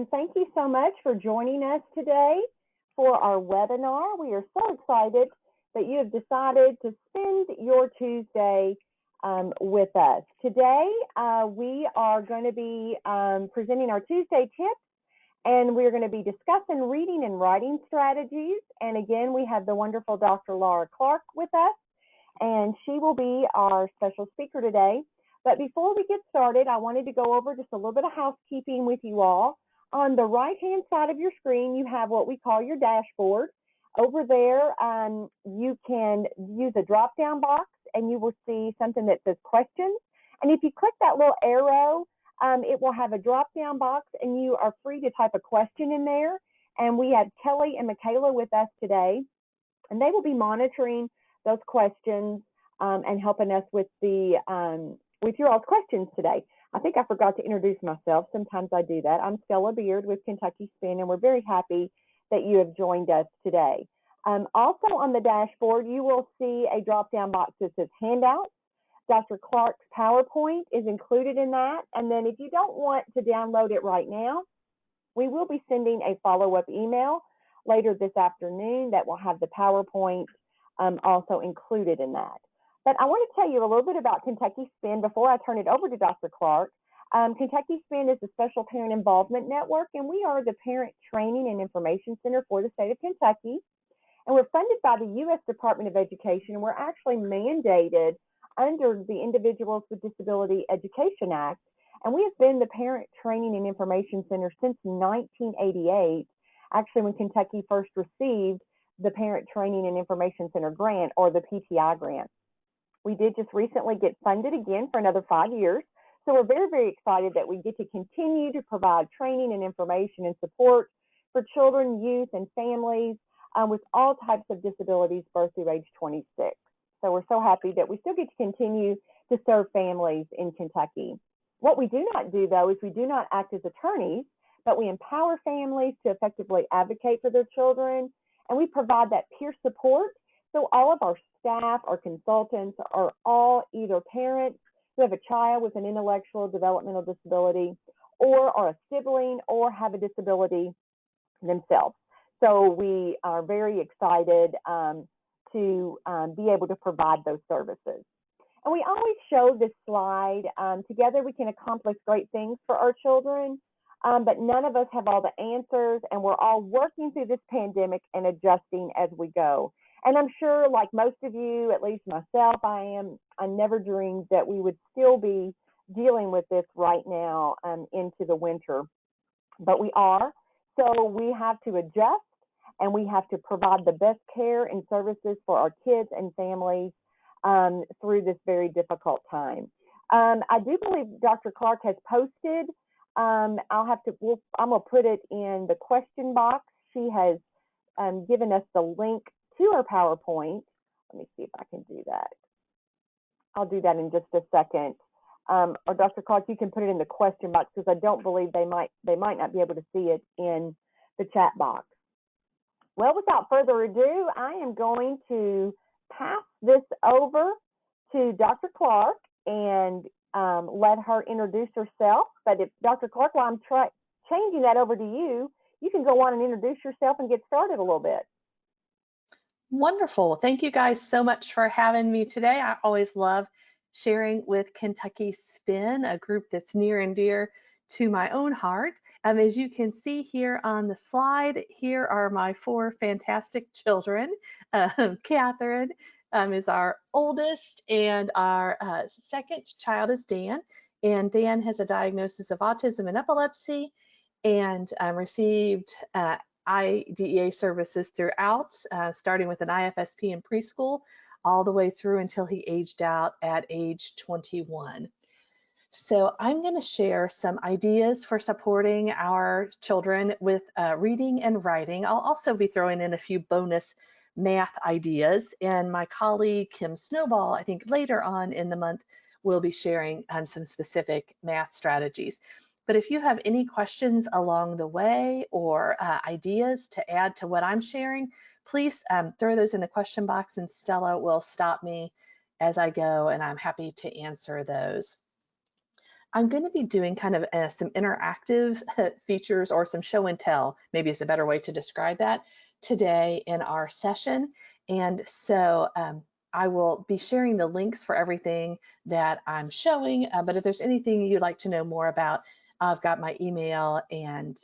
and thank you so much for joining us today for our webinar. We are so excited that you have decided to spend your Tuesday with us. Today, we are going to be presenting our Tuesday tips, and we're going to be discussing reading and writing strategies. And again, we have the wonderful Dr. Laura Clark with us, and she will be our special speaker today. But before we get started, I wanted to go over just a little bit of housekeeping with you all. On the right-hand side of your screen, you have what we call your dashboard. Over there, you can use a drop-down box, and you will see something that says questions. And if you click that little arrow, it will have a drop-down box, and you are free to type a question in there. And we have Kelly and Michaela with us today, and they will be monitoring those questions and helping us with the with your all's questions today. I think I forgot to introduce myself. Sometimes I do that. I'm Stella Beard with Kentucky Spin, and we're very happy that you have joined us today. Also on the dashboard, you will see a drop-down box that says handouts. Dr. Clark's PowerPoint is included in that. And then if you don't want to download it right now, we will be sending a follow-up email later this afternoon that will have the PowerPoint also included in that. But I want to tell you a little bit about Kentucky Spin before I turn it over to Dr. Clark. Kentucky Spin is a special parent involvement network, and we are the Parent Training and Information Center for the state of Kentucky. And we're funded by the U.S. Department of Education, and we're actually mandated under the Individuals with Disability Education Act. And we have been the Parent Training and Information Center since 1988, actually when Kentucky first received the Parent Training and Information Center grant, or the PTI grant. We did just recently get funded again for another 5 years. So we're very, very excited that we get to continue to provide training and information and support for children, youth, and families with all types of disabilities birth through age 26. So we're so happy that we still get to continue to serve families in Kentucky. What we do not do, though, is we do not act as attorneys, but we empower families to effectively advocate for their children, and we provide that peer support. So all of our staff, our consultants, are all either parents who have a child with an intellectual developmental disability, or are a sibling, or have a disability themselves. So we are very excited to be able to provide those services. And we always show this slide. Together we can accomplish great things for our children, but none of us have all the answers, and we're all working through this pandemic and adjusting as we go. And I'm sure, like most of you, at least myself, I never dreamed that we would still be dealing with this right now into the winter. But we are. So we have to adjust, and we have to provide the best care and services for our kids and families through this very difficult time. I do believe Dr. Clark has posted. I'm going to put it in the question box. She has given us the link to our PowerPoint. Let me see if I can do that. I'll do that in just a second. Or Dr. Clark, you can put it in the question box, because I don't believe they might not be able to see it in the chat box. Well, without further ado, I am going to pass this over to Dr. Clark and let her introduce herself. But if Dr. Clark, while I'm changing that over to you, you can go on and introduce yourself and get started a little bit. Wonderful. Thank you guys so much for having me today. I always love sharing with Kentucky Spin, a group that's near and dear to my own heart. As you can see here on the slide, here are my 4 fantastic children. Catherine is our oldest, and our second child is Dan. And Dan has a diagnosis of autism and epilepsy, and received IDEA services throughout, starting with an IFSP in preschool, all the way through until he aged out at age 21. So I'm going to share some ideas for supporting our children with reading and writing. I'll also be throwing in a few bonus math ideas, and my colleague Kim Snowball, I think later on in the month, will be sharing some specific math strategies. But if you have any questions along the way, or ideas to add to what I'm sharing, please throw those in the question box, and Stella will stop me as I go, and I'm happy to answer those. I'm going to be doing kind of some interactive features or some show and tell, maybe is a better way to describe that today in our session. And so I will be sharing the links for everything that I'm showing, but if there's anything you'd like to know more about, I've got my email and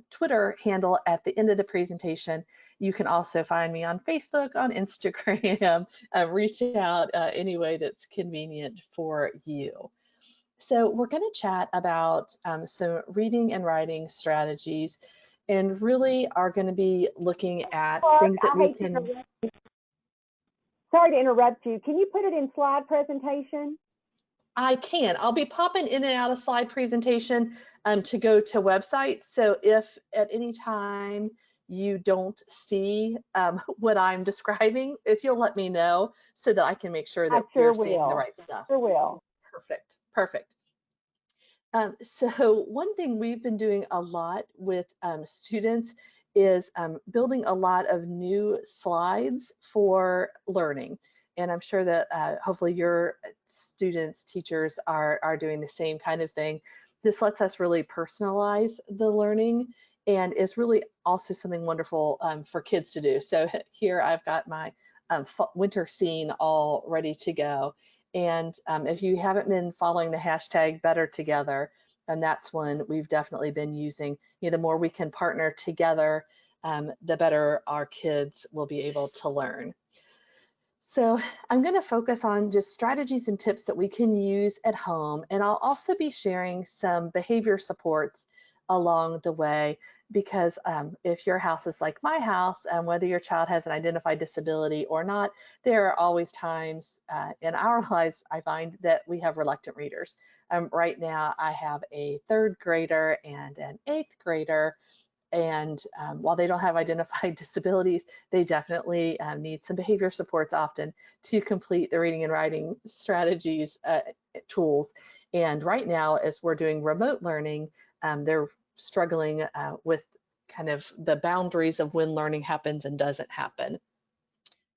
Twitter handle at the end of the presentation. You can also find me on Facebook, on Instagram, reach out any way that's convenient for you. So we're going to chat about some reading and writing strategies, and really are going to be looking at Clark, things that I we hate to can. interrupt. Sorry to interrupt you. Can you put it in slide presentation? I can. I'll be popping in and out of slide presentation to go to websites. So if at any time you don't see what I'm describing, if you'll let me know so that I can make sure I that sure you're seeing the will. right stuff. Sure will. Perfect. Perfect. So one thing we've been doing a lot with students is building a lot of new slides for learning. And I'm sure that hopefully your students, teachers are doing the same kind of thing. This lets us really personalize the learning and is really also something wonderful for kids to do. So here I've got my winter scene all ready to go. And if you haven't been following the hashtag Better Together, and that's one we've definitely been using, the more we can partner together, the better our kids will be able to learn. So I'm going to focus on just strategies and tips that we can use at home, and I'll also be sharing some behavior supports along the way, because if your house is like my house, and whether your child has an identified disability or not, there are always times in our lives, I find, that we have reluctant readers. Right now, I have a 3rd grader and an 8th grader, and while they don't have identified disabilities, they definitely need some behavior supports often to complete the reading and writing strategies tools. And right now, as we're doing remote learning, they're struggling with kind of the boundaries of when learning happens and doesn't happen.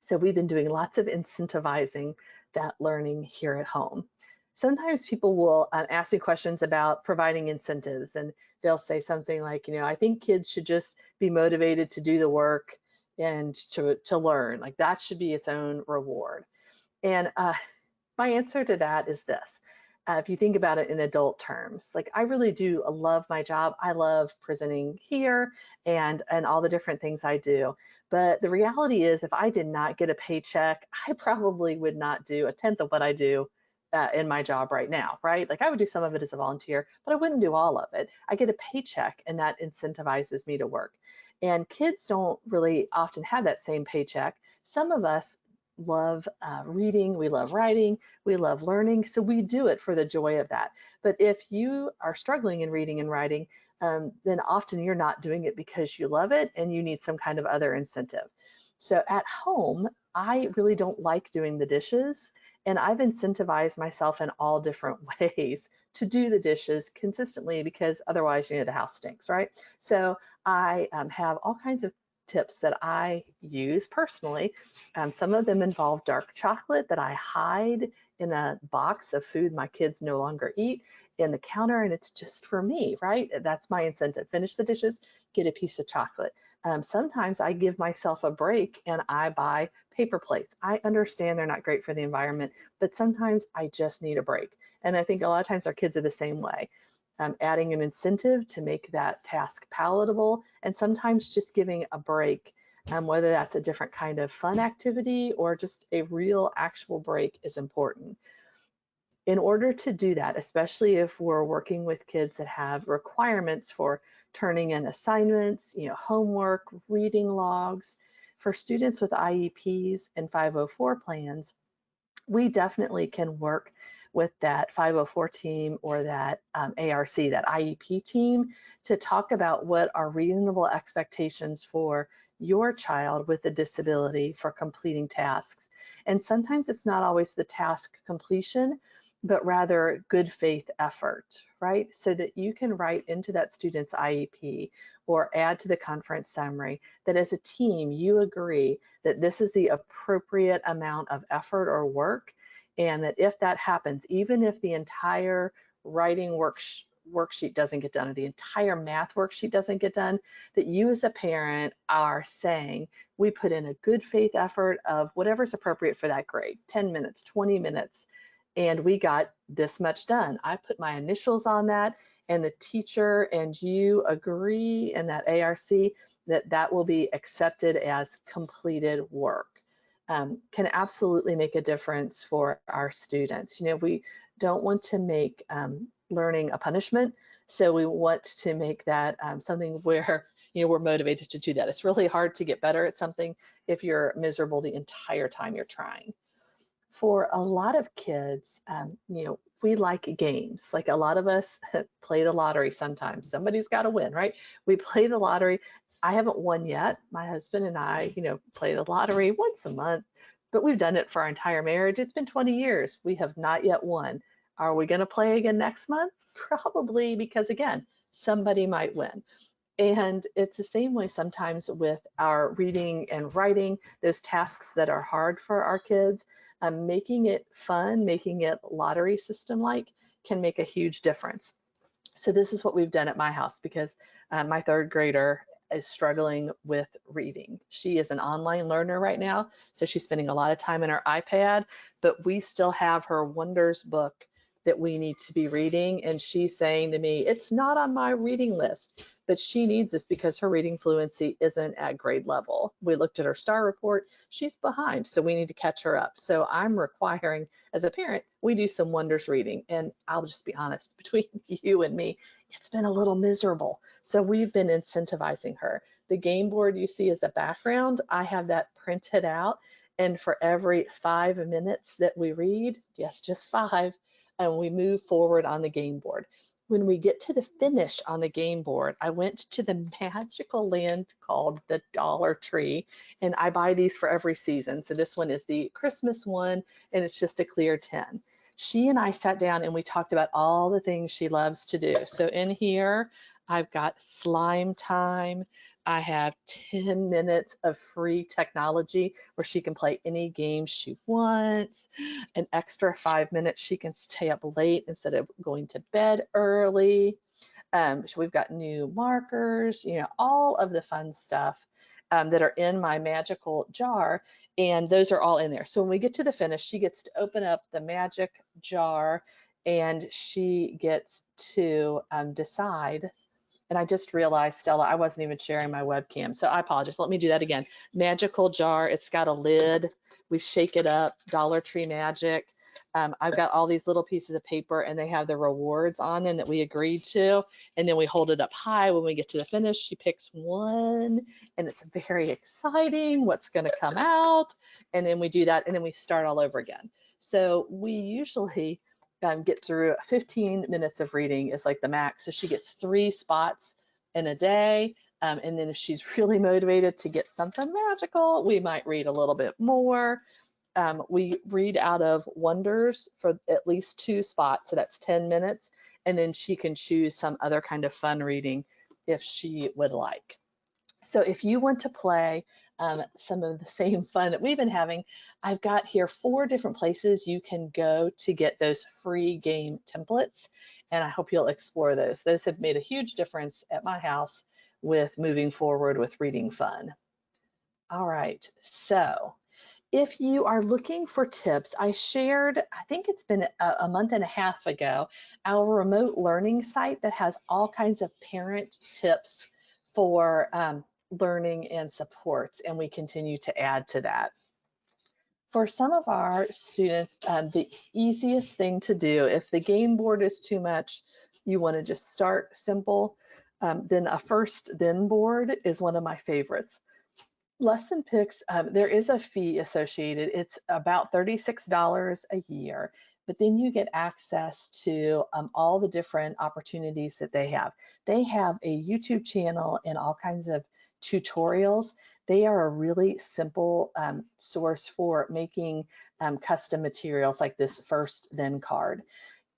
So we've been doing lots of incentivizing that learning here at home. Sometimes people will ask me questions about providing incentives, and they'll say something like, I think kids should just be motivated to do the work and to learn. Like that should be its own reward. And my answer to that is this. If you think about it in adult terms, like I really do love my job. I love presenting here and all the different things I do. But the reality is, if I did not get a paycheck, I probably would not do a tenth of what I do in my job right now, right? Like I would do some of it as a volunteer, but I wouldn't do all of it. I get a paycheck and that incentivizes me to work. And kids don't really often have that same paycheck. Some of us love reading, we love writing, we love learning, so we do it for the joy of that. But if you are struggling in reading and writing, then often you're not doing it because you love it and you need some kind of other incentive. So at home, I really don't like doing the dishes, and I've incentivized myself in all different ways to do the dishes consistently, because otherwise, the house stinks, right? So I have all kinds of tips that I use personally. Some of them involve dark chocolate that I hide in a box of food my kids no longer eat in the counter, and it's just for me, right? That's my incentive. Finish the dishes, get a piece of chocolate. Sometimes I give myself a break and I buy paper plates. I understand they're not great for the environment, but sometimes I just need a break. And I think a lot of times our kids are the same way. Adding an incentive to make that task palatable, and sometimes just giving a break, whether that's a different kind of fun activity or just a real actual break, is important. In order to do that, especially if we're working with kids that have requirements for turning in assignments, homework, reading logs, for students with IEPs and 504 plans, we definitely can work with that 504 team or that ARC, that IEP team, to talk about what are reasonable expectations for your child with a disability for completing tasks. And sometimes it's not always the task completion, but rather good faith effort, right? So that you can write into that student's IEP or add to the conference summary that as a team, you agree that this is the appropriate amount of effort or work, and that if that happens, even if the entire writing worksheet doesn't get done, or the entire math worksheet doesn't get done, that you as a parent are saying, we put in a good faith effort of whatever's appropriate for that grade, 10 minutes, 20 minutes, and we got this much done. I put my initials on that, and the teacher and you agree in that ARC that that will be accepted as completed work. Can absolutely make a difference for our students. You know, we don't want to make learning a punishment, so we want to make that something where, you know, we're motivated to do that. It's really hard to get better at something if you're miserable the entire time you're trying. For a lot of kids, you know, we like games. Like a lot of us play the lottery sometimes. Somebody's got to win, right? We play the lottery. I haven't won yet. My husband and I, you know, play the lottery once a month, but we've done it for our entire marriage. It's been 20 years. We have not yet won. Are we going to play again next month? Probably, because again, somebody might win. And it's the same way sometimes with our reading and writing, those tasks that are hard for our kids. Making it fun, making it lottery system-like can make a huge difference. So this is what we've done at my house, because my third grader is struggling with reading. She is an online learner right now, so she's spending a lot of time in her iPad, but we still have her Wonders book that we need to be reading, and she's saying to me, it's not on my reading list, but she needs this because her reading fluency isn't at grade level. We looked at her STAR report, she's behind, so we need to catch her up. So I'm requiring, as a parent, we do some Wonders reading, and I'll just be honest, between you and me, it's been a little miserable. So we've been incentivizing her. The game board you see as a background, I have that printed out, and for every 5 minutes that we read, yes, just 5, and we move forward on the game board. When we get to the finish on the game board, I went to the magical land called the Dollar Tree, and I buy these for every season. So this one is the Christmas one, and it's just a clear 10. She and I sat down and we talked about all the things she loves to do. So in here, I've got slime time. I have 10 minutes of free technology where she can play any game she wants. An extra 5 minutes she can stay up late instead of going to bed early. So we've got new markers, you know, all of the fun stuff that are in my magical jar, and those are all in there. So when we get to the finish, she gets to open up the magic jar, and she gets to decide. And I just realized, Stella, I wasn't even sharing my webcam, so I apologize. Let me do that again. Magical jar, it's got a lid. We shake it up, Dollar Tree magic. I've got all these little pieces of paper, and they have the rewards on them that we agreed to, and then we hold it up high. When we get to the finish, she picks one, and it's very exciting what's going to come out, and then we do that, and then we start all over again. So we usually get through 15 minutes of reading is like the max. So she gets 3 spots in a day. And then if she's really motivated to get something magical, we might read a little bit more. We read out of Wonders for at least 2 spots, so that's 10 minutes. And then she can choose some other kind of fun reading if she would like. So if you want to play some of the same fun that we've been having, I've got here 4 different places you can go to get those free game templates, and I hope you'll explore those. Those have made a huge difference at my house with moving forward with reading fun. All right, so if you are looking for tips, I shared, I think it's been a month and a half ago, our remote learning site that has all kinds of parent tips for learning and supports, and we continue to add to that. For some of our students, the easiest thing to do, if the game board is too much, you want to just start simple, then a first then board is one of my favorites. Lesson Picks, there is a fee associated. It's about $36 a year, but then you get access to all the different opportunities that they have. They have a YouTube channel and all kinds of tutorials. They are a really simple source for making custom materials like this first then card.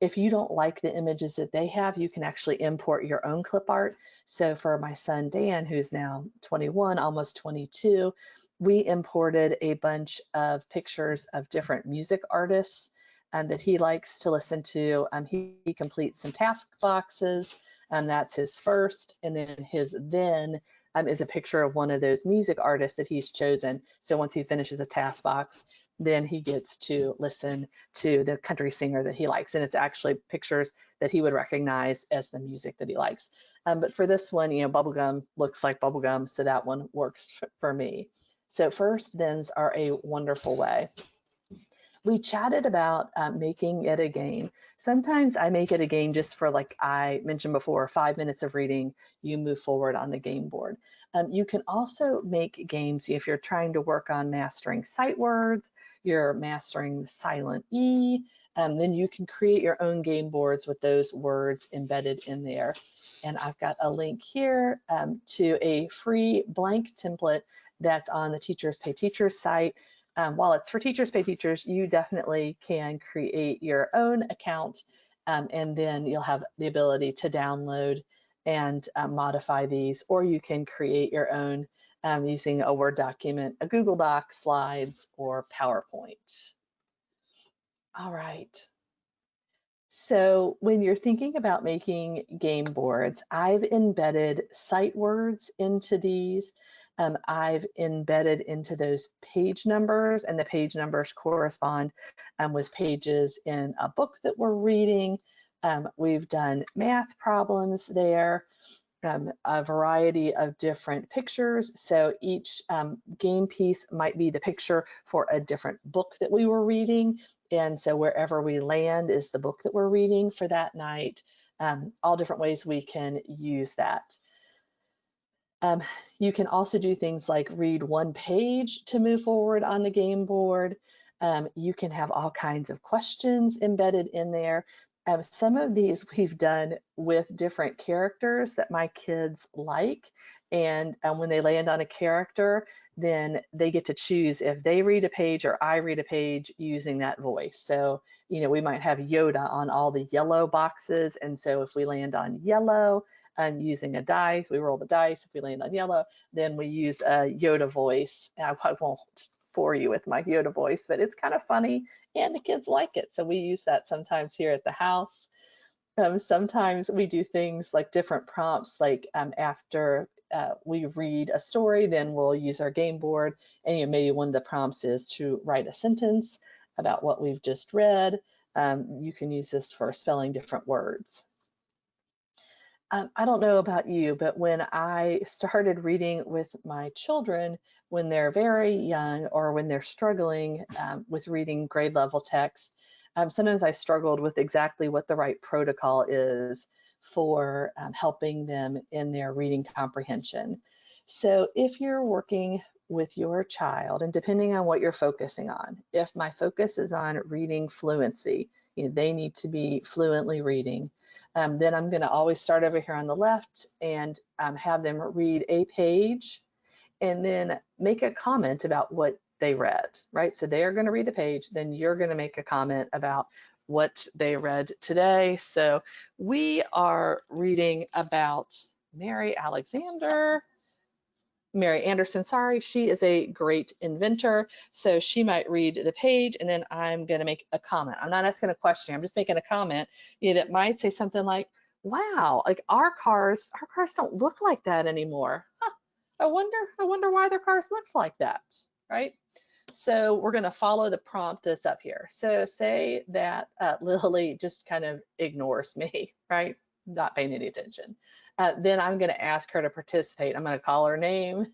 If you don't like the images that they have, you can actually import your own clip art. So for my son, Dan, who's now 21, almost 22, we imported a bunch of pictures of different music artists that he likes to listen to. He completes some task boxes, and that's his first, and then his then is a picture of one of those music artists that he's chosen. So once he finishes a task box, then he gets to listen to the country singer that he likes, and it's actually pictures that he would recognize as the music that he likes. But for this one, bubblegum looks like bubblegum, so that one works for me. So first thens are a wonderful way. We chatted about making it a game. Sometimes I make it a game just for, like I mentioned before, 5 minutes of reading, you move forward on the game board. You can also make games if you're trying to work on mastering sight words, you're mastering the silent E, then you can create your own game boards with those words embedded in there. And I've got a link here to a free blank template that's on the Teachers Pay Teachers site. While it's for Teachers Pay Teachers, you definitely can create your own account, and then you'll have the ability to download and modify these, or you can create your own using a Word document, a Google Doc, slides, or PowerPoint. All right. So when you're thinking about making game boards, I've embedded sight words into these. I've embedded into those page numbers, and the page numbers correspond with pages in a book that we're reading. We've done math problems there, a variety of different pictures. So each game piece might be the picture for a different book that we were reading. And so wherever we land is the book that we're reading for that night. All different ways we can use that. You can also do things like read one page to move forward on the game board. You can have all kinds of questions embedded in there. Some of these we've done with different characters that my kids like. And when they land on a character, then they get to choose if they read a page or I read a page using that voice. So, we might have Yoda on all the yellow boxes. And so if we land on yellow, using a dice, we roll the dice. If we land on yellow, then we use a Yoda voice. I won't bore you with my Yoda voice, but it's kind of funny and the kids like it. So we use that sometimes here at the house. Sometimes we do things like different prompts, like after we read a story, then we'll use our game board, and maybe one of the prompts is to write a sentence about what we've just read. You can use this for spelling different words. I don't know about you, but when I started reading with my children when they're very young or when they're struggling with reading grade level text, sometimes I struggled with exactly what the right protocol is for helping them in their reading comprehension. So if you're working with your child, and depending on what you're focusing on, if my focus is on reading fluency, they need to be fluently reading, then I'm going to always start over here on the left and have them read a page and then make a comment about what they read, right? So they are going to read the page, then you're going to make a comment about what they read today. So we are reading about Mary Anderson, sorry, she is a great inventor. So she might read the page and then I'm going to make a comment. I'm not asking a question, I'm just making a comment that might say something like, wow, like our cars don't look like that anymore. Huh, I wonder why their cars looks like that, right? So we're going to follow the prompt that's up here. So say that Lily just kind of ignores me, right? Not paying any attention. Then I'm going to ask her to participate. I'm going to call her name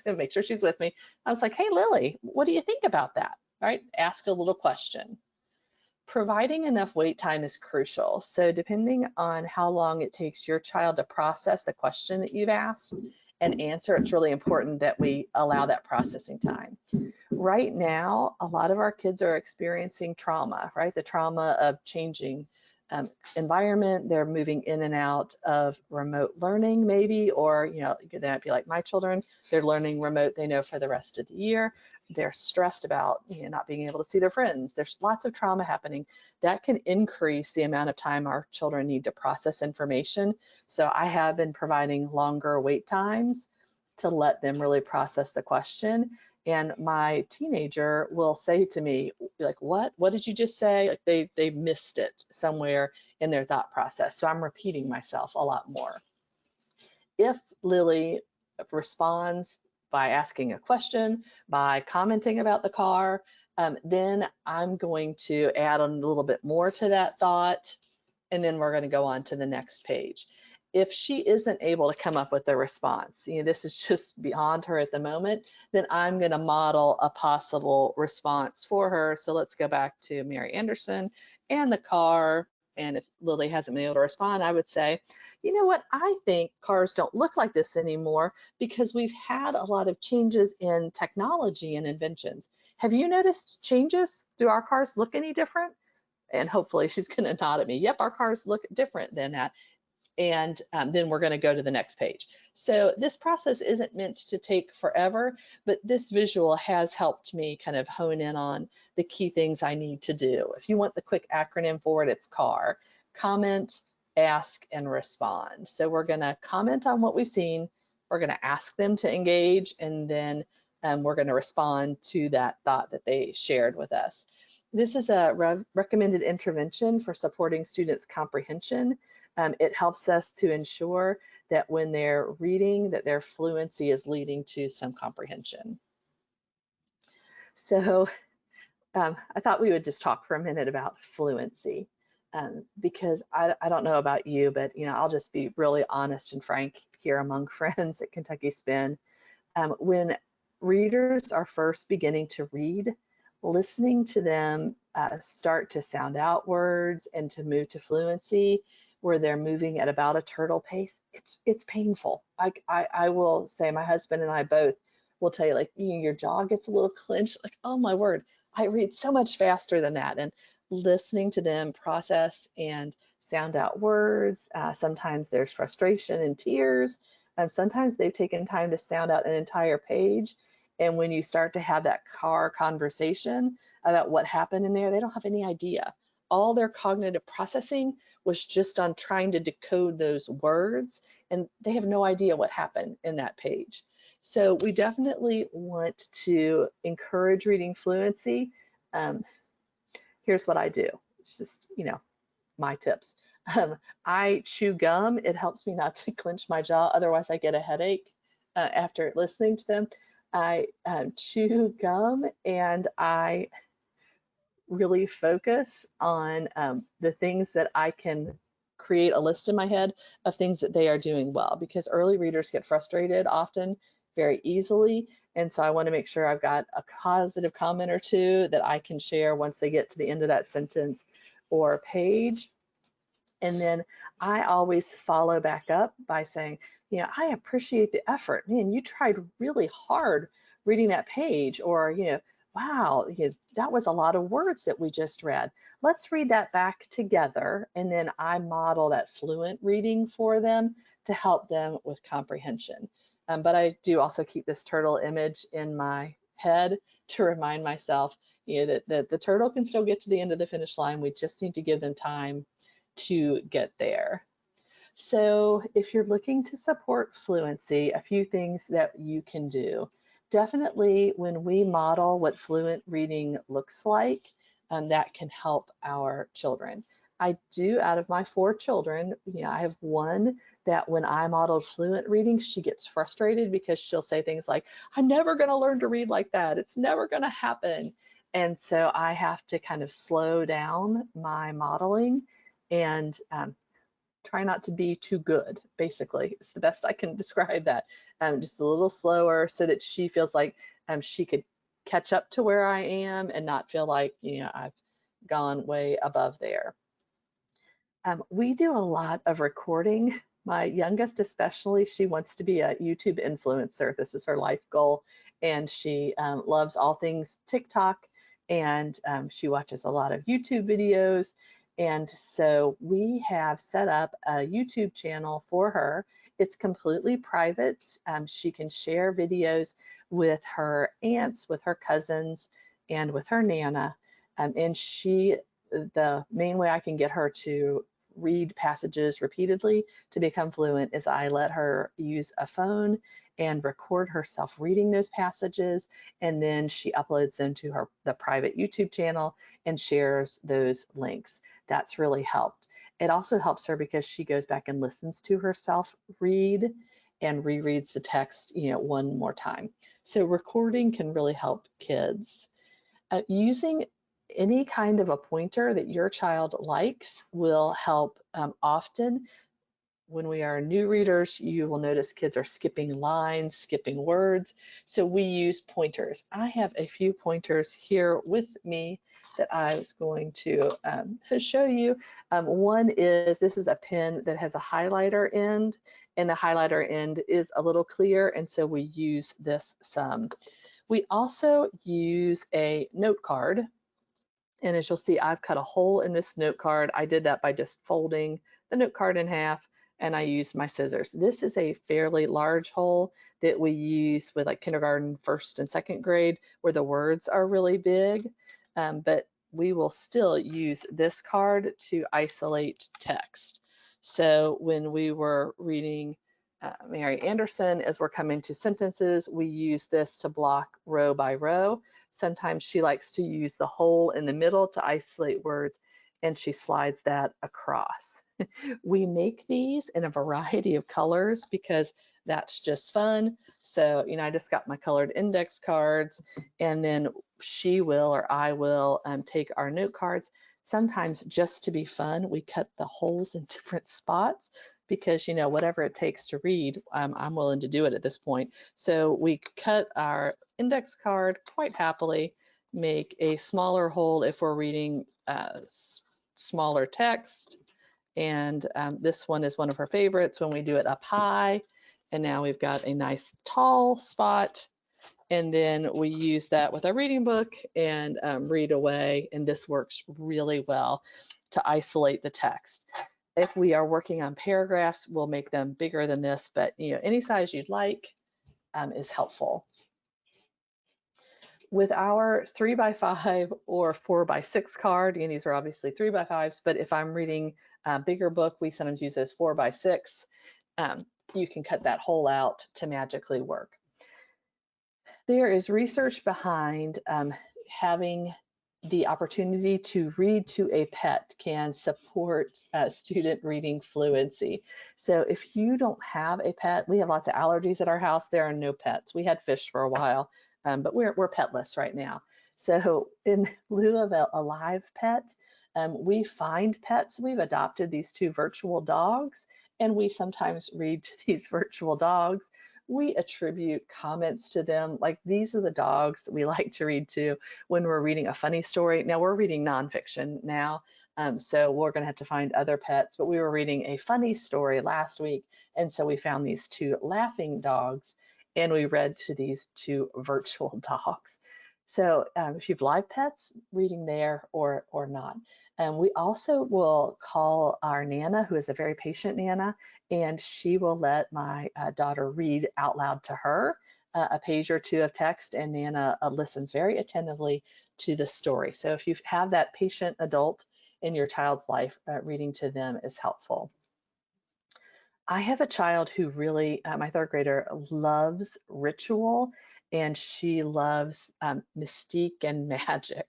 to make sure she's with me. I was like, hey, Lily, what do you think about that? Right? Ask a little question. Providing enough wait time is crucial. So depending on how long it takes your child to process the question that you've asked and answer, it's really important that we allow that processing time. Right now, a lot of our kids are experiencing trauma, right? The trauma of changing environment. They're moving in and out of remote learning maybe, or they might be like my children, they're learning remote, they know, for the rest of the year. They're stressed about not being able to see their friends. There's lots of trauma happening. That can increase the amount of time our children need to process information. So I have been providing longer wait times to let them really process the question. And my teenager will say to me, like, what did you just say? Like they missed it somewhere in their thought process. So I'm repeating myself a lot more. If Lily responds by asking a question, by commenting about the car, then I'm going to add a little bit more to that thought, and then we're going to go on to the next page. If she isn't able to come up with a response, this is just beyond her at the moment, then I'm going to model a possible response for her. So let's go back to Mary Anderson and the car. And if Lily hasn't been able to respond, I would say, you know what, I think cars don't look like this anymore because we've had a lot of changes in technology and inventions. Have you noticed changes? Do our cars look any different? And hopefully she's going to nod at me. Yep, our cars look different than that. And then we're going to go to the next page. So this process isn't meant to take forever, but this visual has helped me kind of hone in on the key things I need to do. If you want the quick acronym for it, it's CAR: comment, ask, and respond. So we're going to comment on what we've seen, we're going to ask them to engage, and then we're going to respond to that thought that they shared with us. This is a recommended intervention for supporting students' comprehension. It helps us to ensure that when they're reading, that their fluency is leading to some comprehension. So I thought we would just talk for a minute about fluency, because I don't know about you, but I'll just be really honest and frank here among friends at Kentucky Spin. When readers are first beginning to read, listening to them start to sound out words and to move to fluency, where they're moving at about a turtle pace, it's painful. I will say, my husband and I both will tell you, like, your jaw gets a little clenched, like, oh my word, I read so much faster than that. And listening to them process and sound out words, sometimes there's frustration and tears, and sometimes they've taken time to sound out an entire page. And when you start to have that car conversation about what happened in there, they don't have any idea. All their cognitive processing was just on trying to decode those words, and they have no idea what happened in that page. So we definitely want to encourage reading fluency. Here's what I do. It's just, my tips. I chew gum. It helps me not to clench my jaw. Otherwise, I get a headache after listening to them. I chew gum, and I really focus on the things that I can create a list in my head of things that they are doing well, because early readers get frustrated often very easily. And so I want to make sure I've got a positive comment or two that I can share once they get to the end of that sentence or page. And then I always follow back up by saying, I appreciate the effort. Man, you tried really hard reading that page, or, wow, that was a lot of words that we just read. Let's read that back together. And then I model that fluent reading for them to help them with comprehension. But I do also keep this turtle image in my head to remind myself, that the turtle can still get to the end of the finish line. We just need to give them time to get there. So if you're looking to support fluency, a few things that you can do. Definitely, when we model what fluent reading looks like, that can help our children. I do, out of my 4 children, I have one that when I modeled fluent reading, she gets frustrated because she'll say things like, I'm never going to learn to read like that. It's never going to happen. And so I have to kind of slow down my modeling and try not to be too good, basically. It's the best I can describe that. Just a little slower so that she feels like she could catch up to where I am and not feel like, I've gone way above there. We do a lot of recording. My youngest especially, she wants to be a YouTube influencer. This is her life goal. And she loves all things TikTok, and she watches a lot of YouTube videos. And so we have set up a YouTube channel for her. It's completely private. She can share videos with her aunts, with her cousins, and with her Nana. And the main way I can get her to read passages repeatedly to become fluent is I let her use a phone and record herself reading those passages, and then she uploads them to the private YouTube channel and shares those links. That's really helped. It also helps her because she goes back and listens to herself read and rereads the text, one more time. So recording can really help kids. Using any kind of a pointer that your child likes will help. Often when we are new readers, you will notice kids are skipping lines, skipping words. So we use pointers. I have a few pointers here with me that I was going to show you. One is, this is a pen that has a highlighter end, and the highlighter end is a little clear, and so we use this some. We also use a note card, and as you'll see, I've cut a hole in this note card. I did that by just folding the note card in half, and I used my scissors. This is a fairly large hole that we use with like kindergarten, first and second grade, where the words are really big, but we will still use this card to isolate text. So when we were reading Mary Anderson, as we're coming to sentences, we use this to block row by row. Sometimes she likes to use the hole in the middle to isolate words, and she slides that across. We make these in a variety of colors because that's just fun. So, I just got my colored index cards, and then she will, or I will, take our note cards. Sometimes just to be fun, we cut the holes in different spots because, whatever it takes to read, I'm willing to do it at this point. So we cut our index card quite happily, make a smaller hole if we're reading smaller text. And this one is one of her favorites when we do it up high. And now we've got a nice tall spot. And then we use that with our reading book and read away. And this works really well to isolate the text. If we are working on paragraphs, we'll make them bigger than this, but any size you'd like is helpful. With our 3x5 or 4x6 card, and these are obviously 3x5s, but if I'm reading a bigger book, we sometimes use this 4x6. You can cut that hole out to magically work. There is research behind having the opportunity to read to a pet can support student reading fluency. So if you don't have a pet, we have lots of allergies at our house. There are no pets. We had fish for a while, but we're petless right now. So in lieu of a live pet, we find pets. We've adopted these 2 virtual dogs, and we sometimes read to these virtual dogs. We attribute comments to them, like these are the dogs that we like to read to when we're reading a funny story. Now we're reading nonfiction now, so we're going to have to find other pets, but we were reading a funny story last week, and so we found these 2 laughing dogs, and we read to these 2 virtual dogs. So if you have live pets, reading there or not. We also will call our Nana, who is a very patient Nana, and she will let my daughter read out loud to her a page or 2 of text, and Nana listens very attentively to the story. So if you have that patient adult in your child's life, reading to them is helpful. I have a child who really, my 3rd grader, loves ritual, and she loves mystique and magic.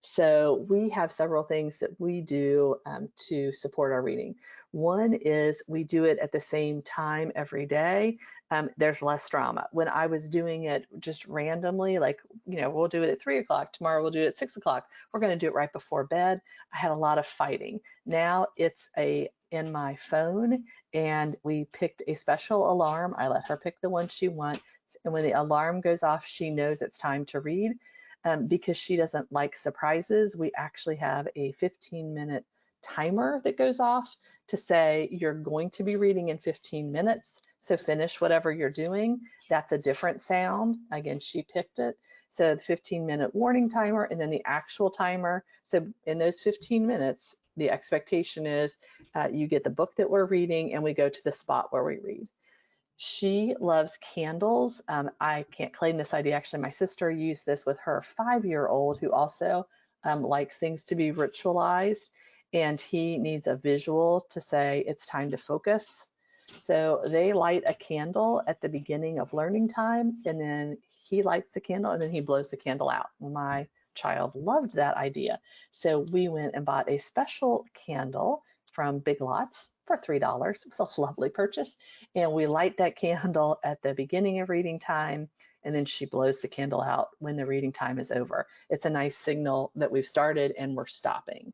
So we have several things that we do to support our reading. One is we do it at the same time every day. There's less drama. When I was doing it just randomly, like, we'll do it at 3 o'clock, tomorrow we'll do it at 6 o'clock, we're going to do it right before bed, I had a lot of fighting. Now it's in my phone, and we picked a special alarm. I let her pick the one she wants, and when the alarm goes off, she knows it's time to read. Because she doesn't like surprises, we actually have a 15-minute timer that goes off to say you're going to be reading in 15 minutes, so finish whatever you're doing. That's a different sound. Again, she picked it. So the 15-minute warning timer, and then the actual timer. So in those 15 minutes, the expectation is you get the book that we're reading, and we go to the spot where we read. She loves candles. I can't claim this idea. Actually, my sister used this with her 5-year-old, who also likes things to be ritualized. and he needs a visual to say it's time to focus. So they light a candle at the beginning of learning time, and then he lights the candle and then he blows the candle out. My child loved that idea. So we went and bought a special candle from Big Lots for $3. It was a lovely purchase. And we light that candle at the beginning of reading time, and then she blows the candle out when the reading time is over. It's a nice signal that we've started and we're stopping.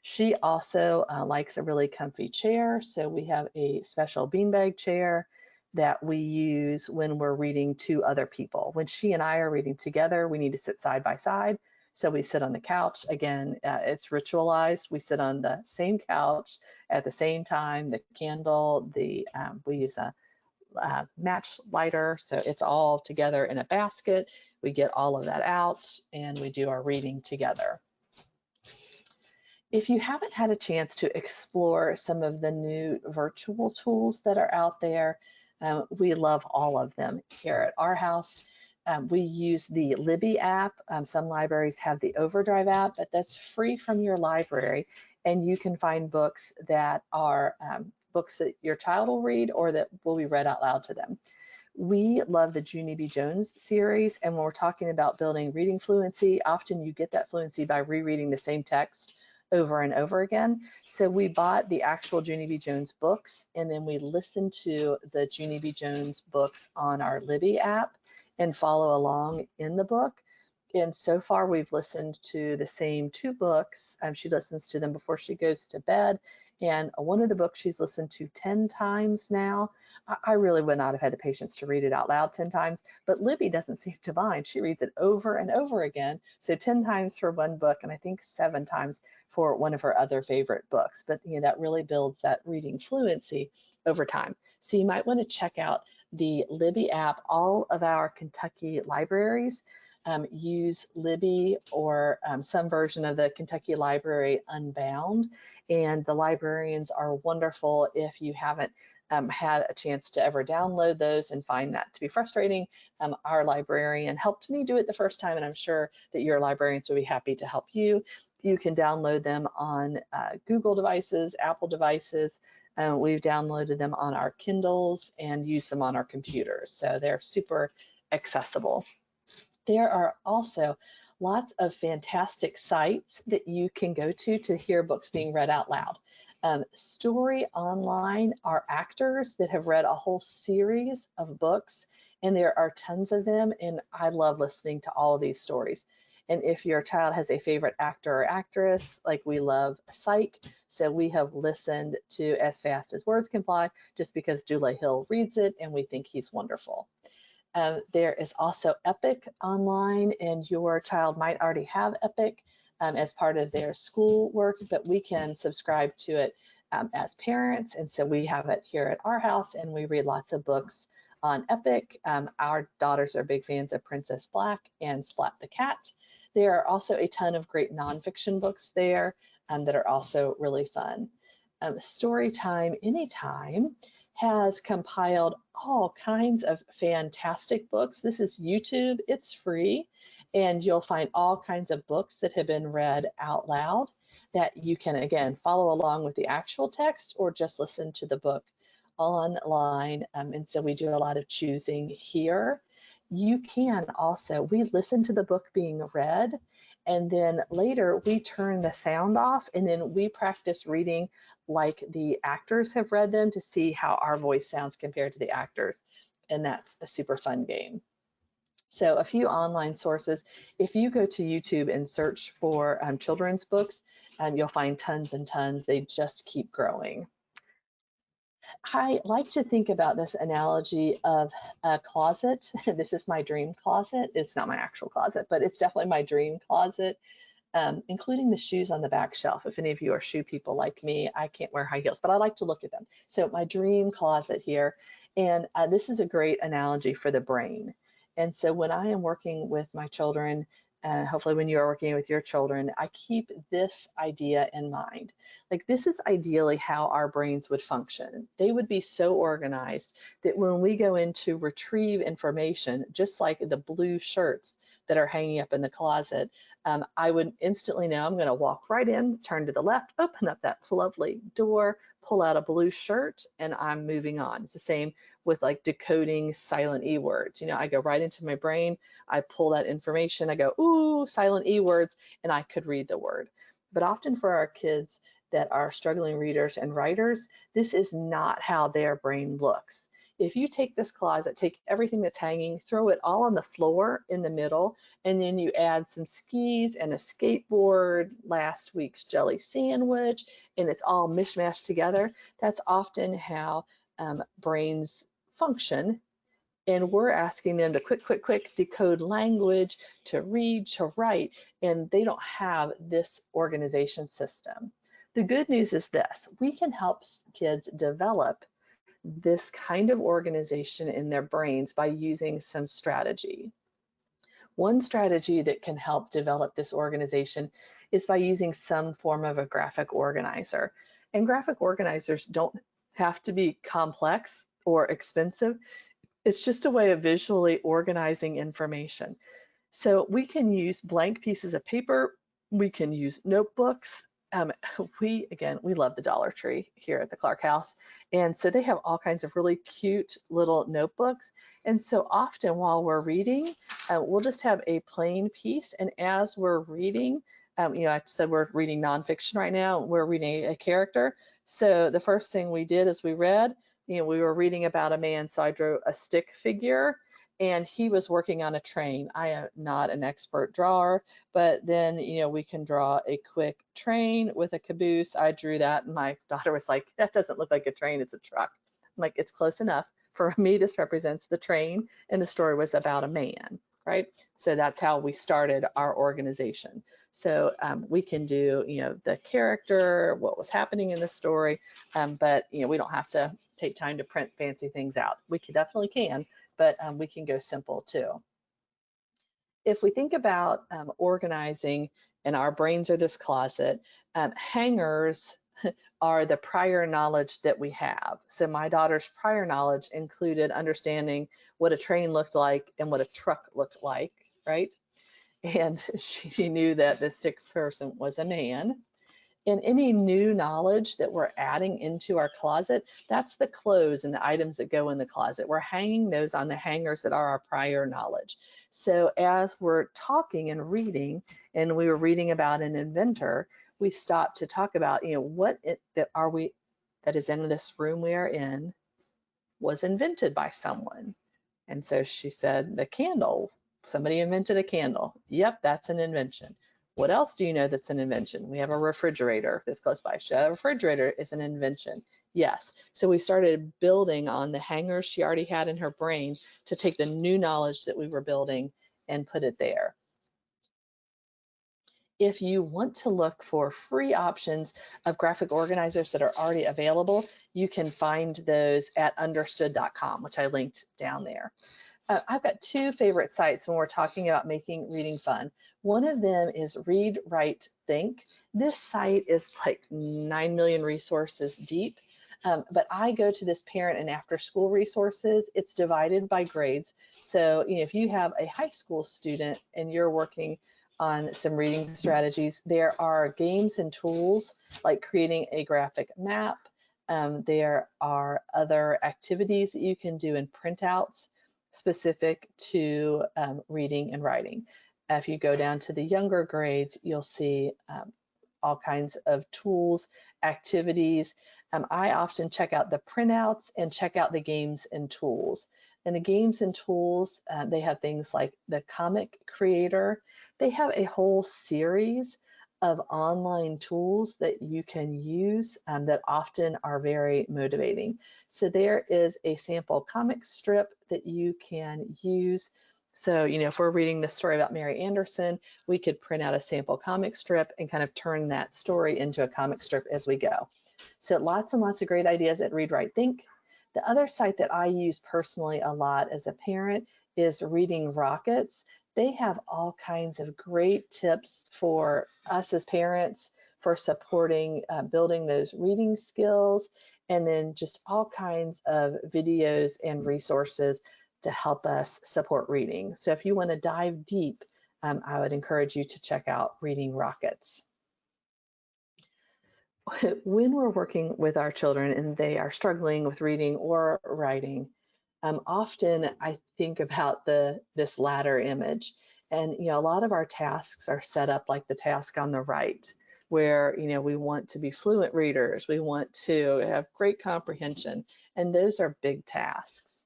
She also likes a really comfy chair, so we have a special beanbag chair that we use when we're reading to other people. When she and I are reading together, we need to sit side by side. So we sit on the couch. Again, it's ritualized. We sit on the same couch at the same time. The candle, we use a match lighter, so it's all together in a basket. We get all of that out and we do our reading together. If you haven't had a chance to explore some of the new virtual tools that are out there, we love all of them here at our house. We use the Libby app. Some libraries have the Overdrive app, but that's free from your library, and you can find books that are books that your child will read or that will be read out loud to them. We love the Junie B. Jones series, and when we're talking about building reading fluency, often you get that fluency by rereading the same text over and over again. So we bought the actual Junie B. Jones books, and then we listened to the Junie B. Jones books on our Libby app and follow along in the book. And so far we've listened to the same 2 books. She listens to them before she goes to bed. And one of the books she's listened to 10 times now. I really would not have had the patience to read it out loud 10 times, but Libby doesn't seem to mind. She reads it over and over again. So 10 times for one book, and I think 7 times for one of her other favorite books. But that really builds that reading fluency over time. So you might want to check out the Libby app. All of our Kentucky libraries use Libby or some version of the Kentucky Library Unbound, and the librarians are wonderful. If you haven't had a chance to ever download those and find that to be frustrating, our librarian helped me do it the first time, and I'm sure that your librarians will be happy to help you. You can download them on Google devices, Apple devices. We've downloaded them on our Kindles and use them on our computers, so they're super accessible. There are also lots of fantastic sites that you can go to hear books being read out loud. Story Online are actors that have read a whole series of books, and there are tons of them, and I love listening to all of these stories. And if your child has a favorite actor or actress, like we love Psych, so we have listened to As Fast as Words Can Fly just because Dule Hill reads it and we think he's wonderful. There is also Epic Online, and your child might already have Epic as part of their school work, but we can subscribe to it as parents, and so we have it here at our house, and we read lots of books on Epic. Our daughters are big fans of Princess Black and Splat the Cat. There are also a ton of great nonfiction books there that are also really fun. Storytime Anytime has compiled all kinds of fantastic books. This is YouTube, it's free, and you'll find all kinds of books that have been read out loud that you can, again, follow along with the actual text or just listen to the book online. And so we do a lot of choosing here. You can also, we listen to the book being read, and then later we turn the sound off, and then we practice reading like the actors have read them to see how our voice sounds compared to the actors. And that's a super fun game. So a few online sources. If you go to YouTube and search for children's books, you'll find tons and tons. They just keep growing. I like to think about this analogy of a closet. This is my dream closet. It's not my actual closet, but it's definitely my dream closet, including the shoes on the back shelf. If any of you are shoe people like me, I can't wear high heels, but I like to look at them. So my dream closet here, and this is a great analogy for the brain. And so when I am working with my children, hopefully when you are working with your children, I keep this idea in mind. Like, this is ideally how our brains would function. They would be so organized that when we go in to retrieve information, just like the blue shirts that are hanging up in the closet, I would instantly know I'm going to walk right in, turn to the left, open up that lovely door, pull out a blue shirt, and I'm moving on. It's the same with like decoding silent E words. You know, I go right into my brain, I pull that information, I go, ooh, silent E words, and I could read the word. But often for our kids that are struggling readers and writers, this is not how their brain looks. If you take this closet, take everything that's hanging, throw it all on the floor in the middle, and then you add some skis and a skateboard, last week's jelly sandwich, and it's all mishmashed together, that's often how brains function. And we're asking them to quick decode language, to read, to write, and they don't have this organization system. The good news is this: we can help kids develop this kind of organization in their brains by using some strategy. One strategy that can help develop this organization is by using some form of a graphic organizer. And graphic organizers don't have to be complex or expensive. It's just a way of visually organizing information. So we can use blank pieces of paper, we can use notebooks. Um, we love the Dollar Tree here at the Clark House. And so they have all kinds of really cute little notebooks. And so often while we're reading, we'll just have a plain piece. And as we're reading, I said we're reading nonfiction right now, we're reading a character. So the first thing we did is we read, we were reading about a man, so I drew a stick figure, and he was working on a train. I am not an expert drawer, but then, we can draw a quick train with a caboose. I drew that, and my daughter was like, that doesn't look like a train, it's a truck. I'm like, it's close enough. For me, this represents the train, and the story was about a man, right? So that's how we started our organization. So we can do, the character, what was happening in the story, but, we don't have to take time to print fancy things out. We definitely can, but we can go simple too. If we think about organizing, and our brains are this closet, hangers are the prior knowledge that we have. So my daughter's prior knowledge included understanding what a train looked like and what a truck looked like, right? And she knew that the stick person was a man. And any new knowledge that we're adding into our closet, that's the clothes and the items that go in the closet. We're hanging those on the hangers that are our prior knowledge. So as we're talking and reading, and we were reading about an inventor, we stopped to talk about, that is in this room we are in was invented by someone. And so she said, the candle, somebody invented a candle. Yep, that's an invention. What else do you know that's an invention? We have a refrigerator that's close by. A refrigerator is an invention. Yes. So we started building on the hangers she already had in her brain to take the new knowledge that we were building and put it there. If you want to look for free options of graphic organizers that are already available, you can find those at understood.com, which I linked down there. I've got two favorite sites when we're talking about making reading fun. One of them is Read, Write, Think. This site is like 9 million resources deep, but I go to this parent and after school resources. It's divided by grades. So, if you have a high school student and you're working on some reading strategies, there are games and tools like creating a graphic map. There are other activities that you can do in printouts specific to reading and writing. If you go down to the younger grades, you'll see all kinds of tools, activities. I often check out the printouts and check out the games and tools. And the games and tools, they have things like the Comic Creator. They have a whole series of online tools that you can use that often are very motivating. So there is a sample comic strip that you can use. So, if we're reading the story about Mary Anderson, we could print out a sample comic strip and kind of turn that story into a comic strip as we go. So lots and lots of great ideas at Read, Write, Think. The other site that I use personally a lot as a parent is Reading Rockets. They have all kinds of great tips for us as parents for supporting building those reading skills, and then just all kinds of videos and resources to help us support reading. So if you want to dive deep, I would encourage you to check out Reading Rockets. When we're working with our children and they are struggling with reading or writing, often I think about this ladder image. And a lot of our tasks are set up like the task on the right, where we want to be fluent readers, we want to have great comprehension, and those are big tasks.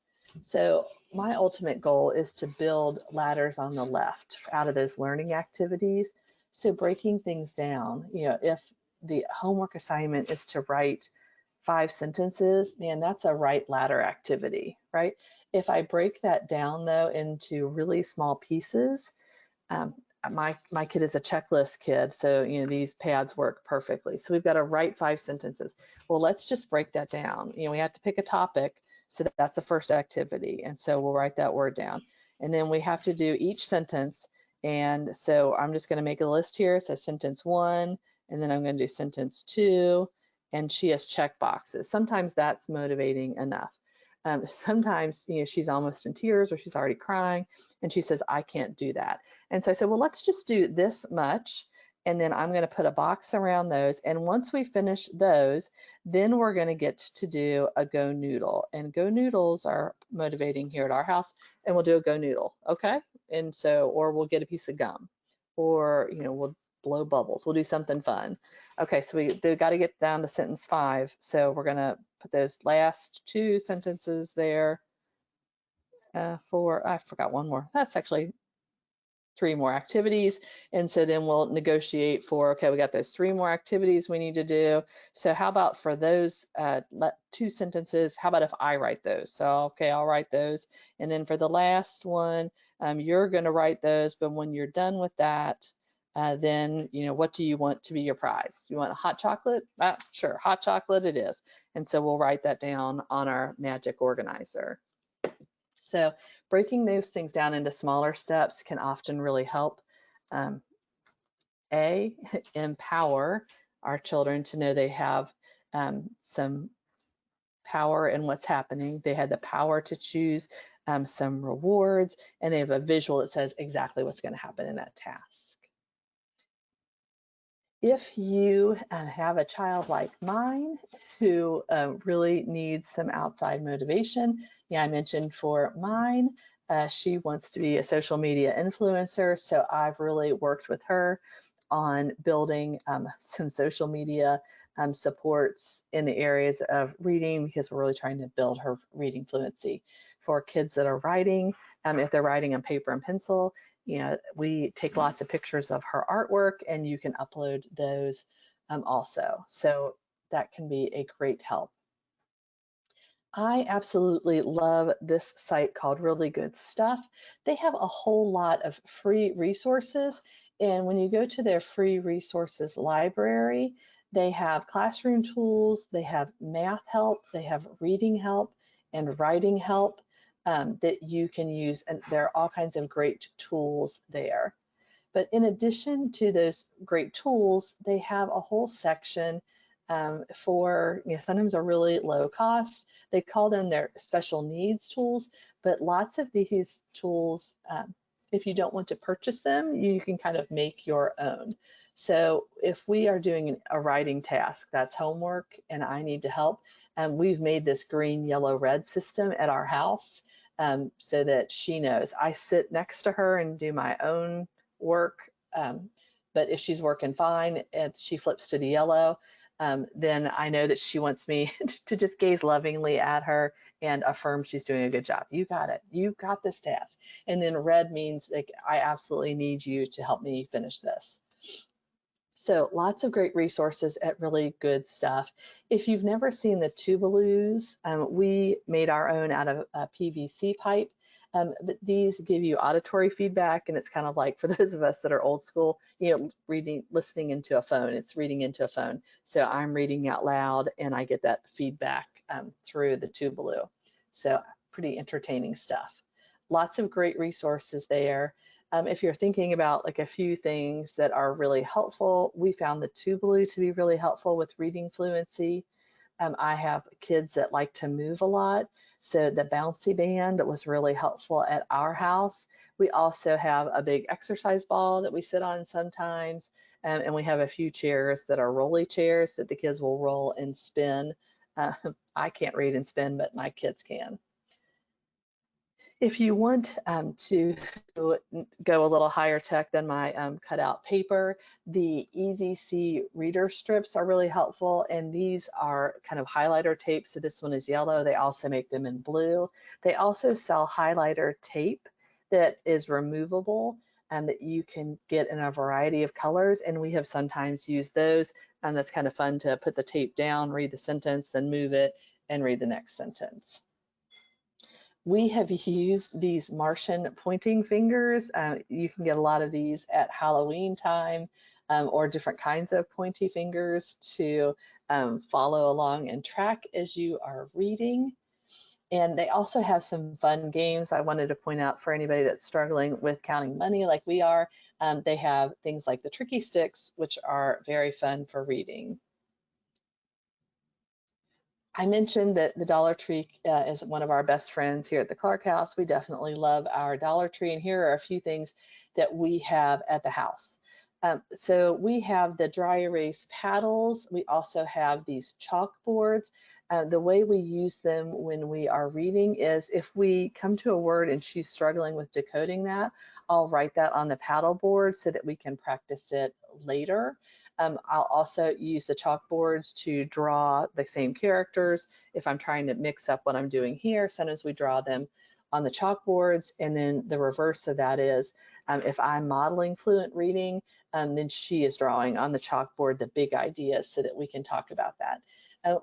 So my ultimate goal is to build ladders on the left out of those learning activities. So breaking things down, if the homework assignment is to write 5 sentences, man, that's a right ladder activity, right? If I break that down though into really small pieces, my kid is a checklist kid, so these pads work perfectly. So we've got to write 5 sentences. Well, let's just break that down. We have to pick a topic, so that's the first activity, and so we'll write that word down. And then we have to do each sentence, and so I'm just going to make a list here. It says sentence 1, and then I'm going to do sentence 2, and she has check boxes. Sometimes that's motivating enough. Sometimes she's almost in tears or she's already crying, and she says, I can't do that. And so I said, well, let's just do this much, and then I'm going to put a box around those. And once we finish those, then we're going to get to do a Go Noodle. And Go Noodles are motivating here at our house, and we'll do a Go Noodle, okay? And so, or we'll get a piece of gum, or we'll blow bubbles. We'll do something fun. Okay, so they've got to get down to sentence 5. So we're going to put those last 2 sentences there for, I forgot one more. That's actually 3 more activities. And so then we'll negotiate for, okay, we got those 3 more activities we need to do. So how about for those 2 sentences, how about if I write those? So, okay, I'll write those. And then for the last one, you're going to write those. But when you're done with that, then, what do you want to be your prize? You want a hot chocolate? Sure, hot chocolate it is. And so we'll write that down on our magic organizer. So breaking those things down into smaller steps can often really help. Empower our children to know they have some power in what's happening. They had the power to choose some rewards, and they have a visual that says exactly what's going to happen in that task. If you have a child like mine who really needs some outside motivation, I mentioned for mine, she wants to be a social media influencer, so I've really worked with her on building some social media supports in the areas of reading, because we're really trying to build her reading fluency. For kids that are writing, if they're writing on paper and pencil, we take lots of pictures of her artwork, and you can upload those also. So that can be a great help. I absolutely love this site called Really Good Stuff. They have a whole lot of free resources, and when you go to their free resources library, they have classroom tools, they have math help, they have reading help and writing help that you can use, and there are all kinds of great tools there. But in addition to those great tools, they have a whole section for, sometimes are really low cost. They call them their special needs tools, but lots of these tools, if you don't want to purchase them, you can kind of make your own. So if we are doing a writing task, that's homework, and I need to help, we've made this green, yellow, red system at our house so that she knows. I sit next to her and do my own work, but if she's working fine and she flips to the yellow, then I know that she wants me to just gaze lovingly at her and affirm she's doing a good job. You got it. You got this task. And then red means like, I absolutely need you to help me finish this. So lots of great resources at Really Good Stuff. If you've never seen the Tubaloos, we made our own out of a PVC pipe. But these give you auditory feedback, and it's kind of like, for those of us that are old school, listening into a phone, it's reading into a phone. So I'm reading out loud, and I get that feedback through the Tuvalu. So pretty entertaining stuff. Lots of great resources there. If you're thinking about like a few things that are really helpful, we found the Tuvalu to be really helpful with reading fluency. I have kids that like to move a lot, so the bouncy band was really helpful at our house. We also have a big exercise ball that we sit on sometimes, and we have a few chairs that are rolly chairs that the kids will roll and spin. I can't read and spin, but my kids can. If you want to go a little higher tech than my cutout paper, the EasyC reader strips are really helpful, and these are kind of highlighter tape. So this one is yellow. They also make them in blue. They also sell highlighter tape that is removable and that you can get in a variety of colors, and we have sometimes used those, and that's kind of fun to put the tape down, read the sentence, then move it, and read the next sentence. We have used these Martian pointing fingers. You can get a lot of these at Halloween time, or different kinds of pointy fingers to follow along and track as you are reading. And they also have some fun games I wanted to point out for anybody that's struggling with counting money like we are. They have things like the Tricky Sticks, which are very fun for reading. I mentioned that the Dollar Tree is one of our best friends here at the Clark House. We definitely love our Dollar Tree, and here are a few things that we have at the house. So we have the dry erase paddles. We also have these chalkboards. The way we use them when we are reading is if we come to a word and she's struggling with decoding that, I'll write that on the paddle board so that we can practice it later. I'll also use the chalkboards to draw the same characters. If I'm trying to mix up what I'm doing here, sometimes we draw them on the chalkboards, and then the reverse of that is if I'm modeling fluent reading, then she is drawing on the chalkboard the big ideas so that we can talk about that.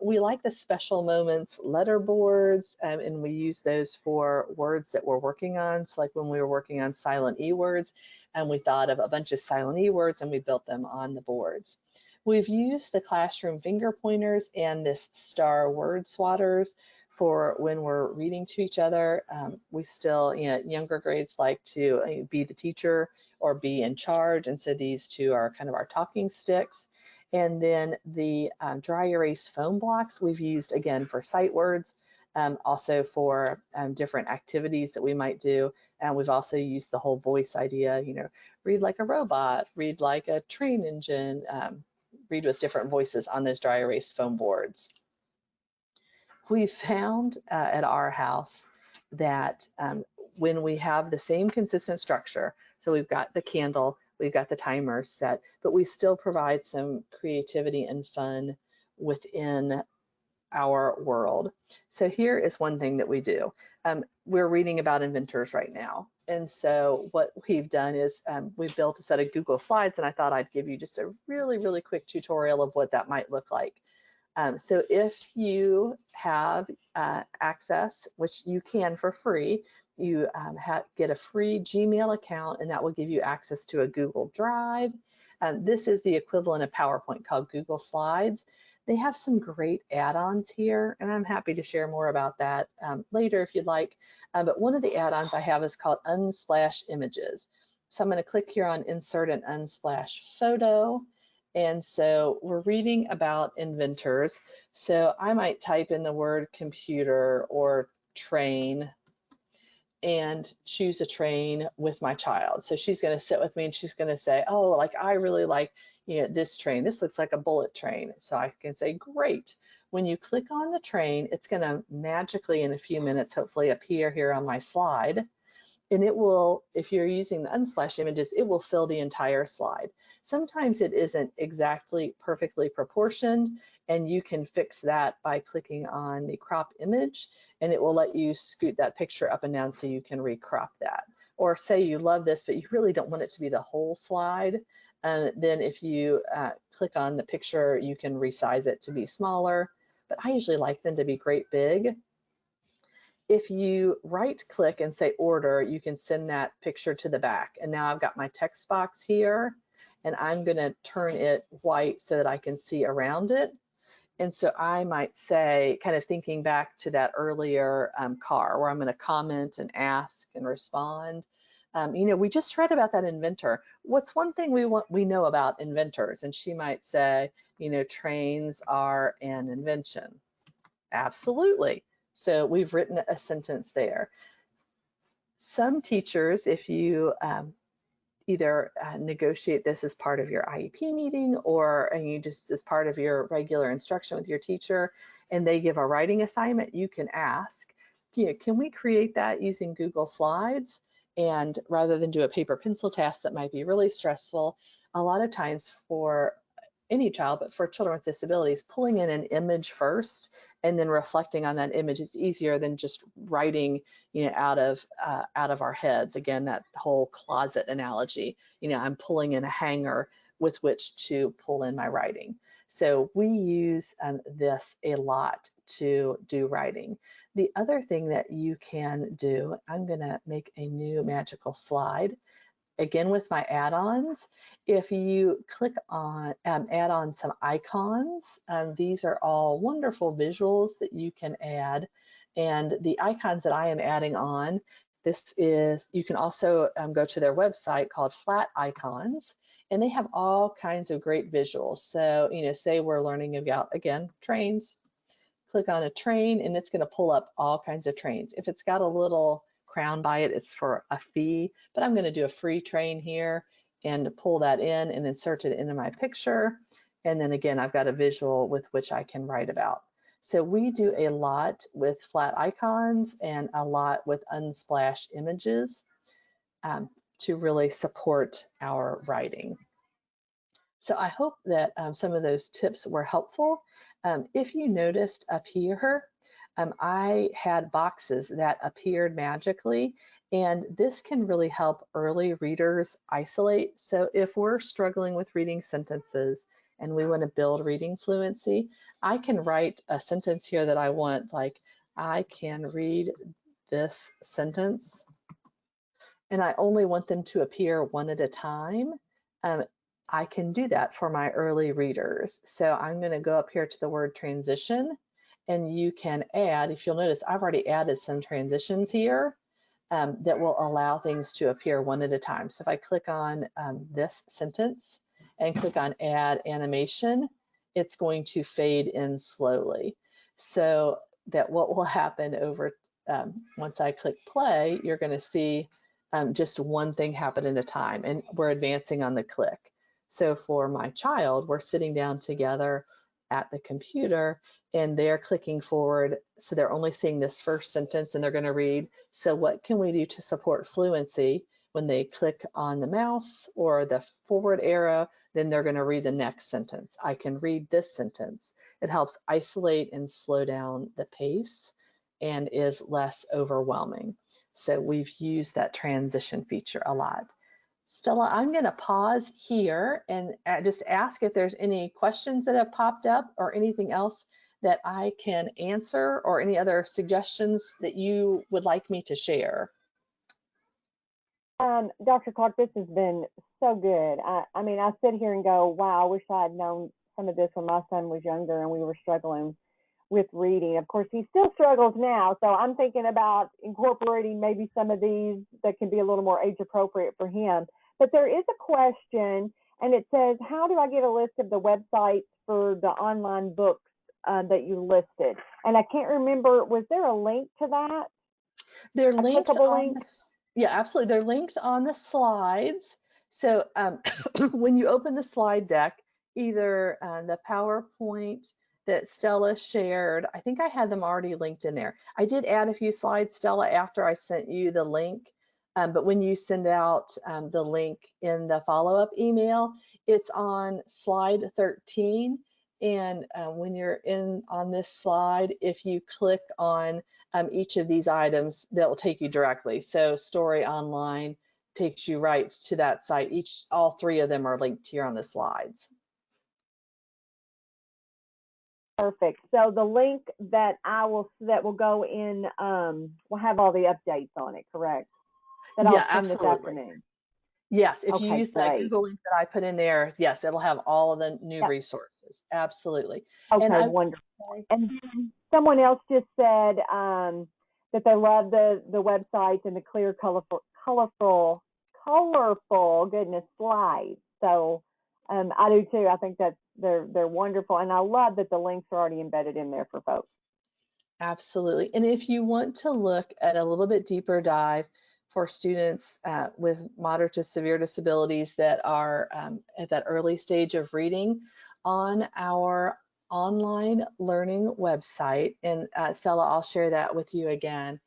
We like the special moments letter boards, and we use those for words that we're working on. So like when we were working on silent E words, and we thought of a bunch of silent E words and we built them on the boards. We've used the classroom finger pointers and this star word swatters for when we're reading to each other. We still, younger grades like to be the teacher or be in charge, and so these two are kind of our talking sticks. And then the dry erase foam blocks we've used again for sight words, also for different activities that we might do. And we've also used the whole voice idea, read like a robot, read like a train engine, read with different voices on those dry erase foam boards. We found at our house that when we have the same consistent structure, so we've got the candle, we've got the timer set, but we still provide some creativity and fun within our world. So here is one thing that we do. We're reading about inventors right now. And so what we've done is we've built a set of Google Slides, and I thought I'd give you just a really, really quick tutorial of what that might look like. So if you have access, which you can for free, you get a free Gmail account, and that will give you access to a Google Drive. This is the equivalent of PowerPoint called Google Slides. They have some great add-ons here, and I'm happy to share more about that later if you'd like. But one of the add-ons I have is called Unsplash Images. So I'm going to click here on Insert an Unsplash Photo. And so we're reading about inventors. So I might type in the word computer or train and choose a train with my child. So she's going to sit with me and she's going to say, oh, like I really like this train. This looks like a bullet train. So I can say, great. When you click on the train, it's going to magically in a few minutes hopefully appear here on my slide. And it will, if you're using the Unsplash images, it will fill the entire slide. Sometimes it isn't exactly perfectly proportioned, and you can fix that by clicking on the crop image, and it will let you scoot that picture up and down so you can recrop that. Or say you love this, but you really don't want it to be the whole slide, then if you click on the picture, you can resize it to be smaller, but I usually like them to be great big. If you right click and say order, you can send that picture to the back. And now I've got my text box here, and I'm going to turn it white so that I can see around it. And so I might say, kind of thinking back to that earlier car where I'm going to comment and ask and respond. We just read about that inventor. What's one thing we know about inventors? And she might say, trains are an invention. Absolutely. So we've written a sentence there. Some teachers, if you either negotiate this as part of your IEP meeting or you just as part of your regular instruction with your teacher, and they give a writing assignment, you can ask, can we create that using Google Slides? And rather than do a paper pencil task that might be really stressful, a lot of times for any child, but for children with disabilities, pulling in an image first and then reflecting on that image is easier than just writing, out of our heads. Again, that whole closet analogy. I'm pulling in a hanger with which to pull in my writing. So we use this a lot to do writing. The other thing that you can do, I'm going to make a new magical slide. Again, with my add-ons, if you click on add on some icons, these are all wonderful visuals that you can add. And the icons that I am adding on, you can also go to their website called Flat Icons, and they have all kinds of great visuals. So, say we're learning about, again, trains. Click on a train and it's going to pull up all kinds of trains. If it's got a little crown by it, it's for a fee, but I'm going to do a free train here and pull that in and insert it into my picture. And then again, I've got a visual with which I can write about. So we do a lot with flat icons and a lot with unsplash images to really support our writing. So I hope that some of those tips were helpful. If you noticed up here, I had boxes that appeared magically, and this can really help early readers isolate. So if we're struggling with reading sentences and we want to build reading fluency, I can write a sentence here that I want, like, I can read this sentence, and I only want them to appear one at a time. I can do that for my early readers. So I'm going to go up here to the word transition, and you can add, if you'll notice, I've already added some transitions here that will allow things to appear one at a time. So if I click on this sentence and click on add animation, it's going to fade in slowly. So that what will happen over, once I click play, you're going to see just one thing happen at a time, and we're advancing on the click. So for my child, we're sitting down together at the computer and they're clicking forward. So they're only seeing this first sentence and they're going to read. So what can we do to support fluency? When they click on the mouse or the forward arrow, then they're going to read the next sentence. I can read this sentence. It helps isolate and slow down the pace and is less overwhelming. So we've used that transition feature a lot. Stella, I'm going to pause here and just ask if there's any questions that have popped up or anything else that I can answer or any other suggestions that you would like me to share. Dr. Clark, this has been so good. I mean, I sit here and go, wow, I wish I had known some of this when my son was younger and we were struggling with reading. Of course, he still struggles now, so I'm thinking about incorporating maybe some of these that can be a little more age appropriate for him. But there is a question, and it says, how do I get a list of the websites for the online books that you listed? And I can't remember, was there a link to that? They're A linked clickable on link? yeah, absolutely. They're linked on the slides. So when you open the slide deck, either the PowerPoint that Stella shared, I think I had them already linked in there. I did add a few slides, Stella, after I sent you the link. But when you send out the link in the follow-up email, it's on slide 13. And when you're on this slide, if you click on each of these items, that will take you directly. So Story Online takes you right to that site. All three of them are linked here on the slides. Perfect. So the link that will go in will have all the updates on it, correct? That I'll send absolutely. this afternoon. Yes, if you Okay, use that great. Google link that I put in there, yes, it'll have all of the new Yep. resources. Absolutely. And Okay, I will wonderful. say, And then someone else just said that they love the websites and the clear, colorful goodness slides. So I do too. I think that they're wonderful, and I love that the links are already embedded in there for folks. absolutely. And if you want to look at a little bit deeper dive for students with moderate to severe disabilities that are at that early stage of reading, on our online learning website, and Stella, I'll share that with you again.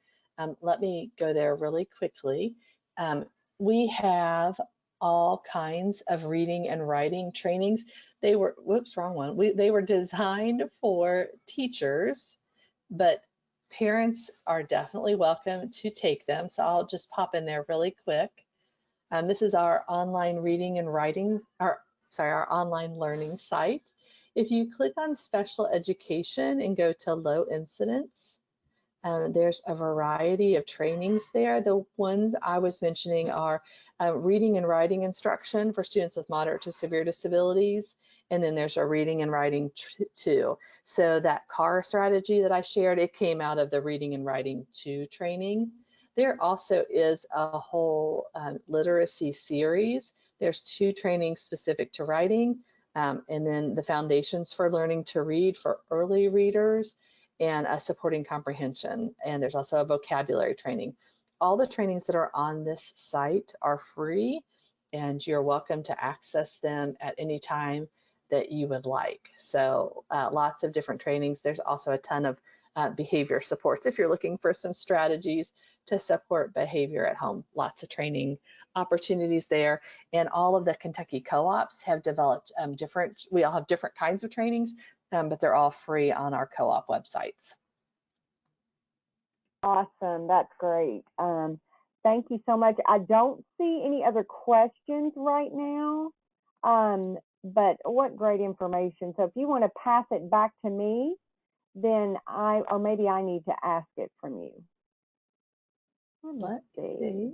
Let me go there really quickly. Um, we have all kinds of reading and writing trainings. They were, whoops, wrong one. They were designed for teachers, but parents are definitely welcome to take them. So I'll just pop in there really quick. This is our online reading and writing, our online learning site. If you click on special education and go to low incidence, there's a variety of trainings there. The ones I was mentioning are reading and writing instruction for students with moderate to severe disabilities. And then there's a reading and writing too. So that CAR strategy that I shared, it came out of the reading and writing 2 training. There also is a whole literacy series. There's 2 trainings specific to writing, and then the foundations for learning to read for early readers, and a supporting comprehension. And there's also a vocabulary training. All the trainings that are on this site are free, and you're welcome to access them at any time that you would like. So lots of different trainings. There's also a ton of behavior supports if you're looking for some strategies to support behavior at home. Lots of training opportunities there. And all of the Kentucky co-ops have developed we all have different kinds of trainings, but they're all free on our co-op websites. Awesome. That's great. Thank you so much. I don't see any other questions right now, but what great information. So if you want to pass it back to me, then or maybe I need to ask it from you. Let's see.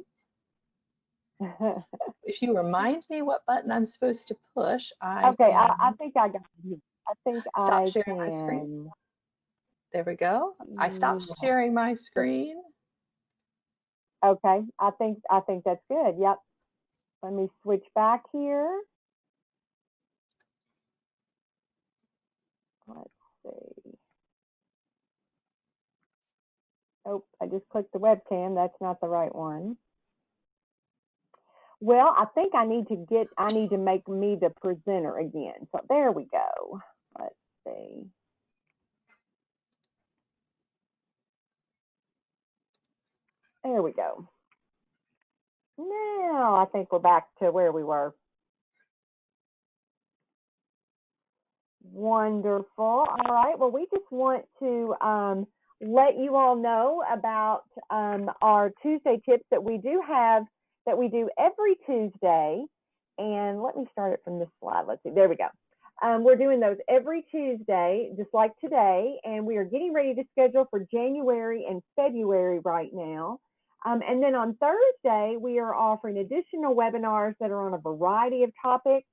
If you remind me what button I'm supposed to push, Okay, I think I got it. I think stop I sharing my screen. There we go. I stopped sharing my screen. Okay, I think that's good. Yep. Let me switch back here. Let's see. Oh, I just clicked the webcam. That's not the right one. Well, I think I need to make me the presenter again. So there we go. Let's see. There we go. Now I think we're back to where we were. Wonderful. All right. Well, we just want to let you all know about our Tuesday tips that we do every Tuesday. And let me start it from this slide. Let's see. There we go. We're doing those every Tuesday, just like today, and we are getting ready to schedule for January and February right now. And then on Thursday, we are offering additional webinars that are on a variety of topics.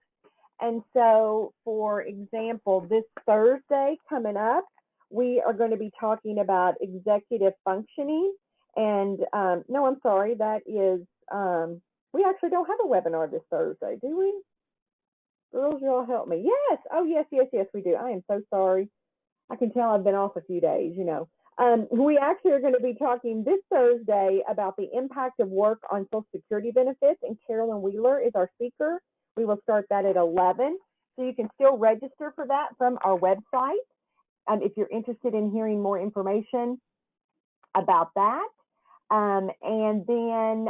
And so, for example, this Thursday coming up, we are going to be talking about executive functioning. And no, I'm sorry, that is, we actually don't have a webinar this Thursday, do we? Girls, y'all help me. Yes. Oh, yes, we do. I am so sorry. I can tell I've been off a few days, you know. We actually are going to be talking this Thursday about the impact of work on Social Security benefits, and Carolyn Wheeler is our speaker. We will start that at 11. So you can still register for that from our website if you're interested in hearing more information about that. And then,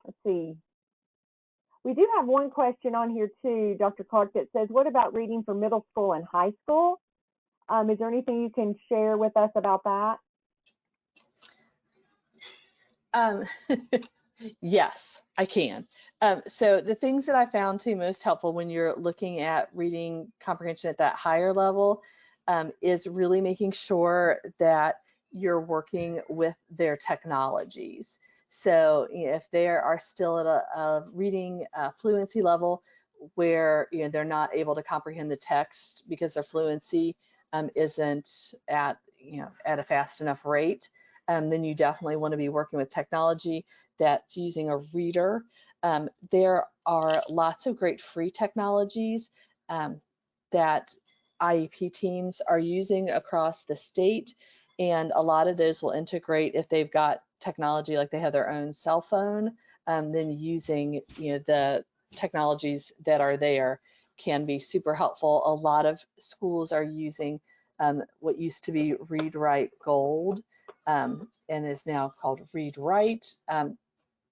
let's see. We do have one question on here too, Dr. Clark, that says, what about reading for middle school and high school? Is there anything you can share with us about that? Yes, I can. So the things that I found to be most helpful when you're looking at reading comprehension at that higher level is really making sure that you're working with their technologies. So if they are still at a reading fluency level where they're not able to comprehend the text because their fluency isn't at at a fast enough rate, then you definitely want to be working with technology that's using a reader. There are lots of great free technologies that IEP teams are using across the state, and a lot of those will integrate if they've got technology like they have their own cell phone, then using the technologies that are there can be super helpful. A lot of schools are using what used to be Read Write Gold and is now called Read Write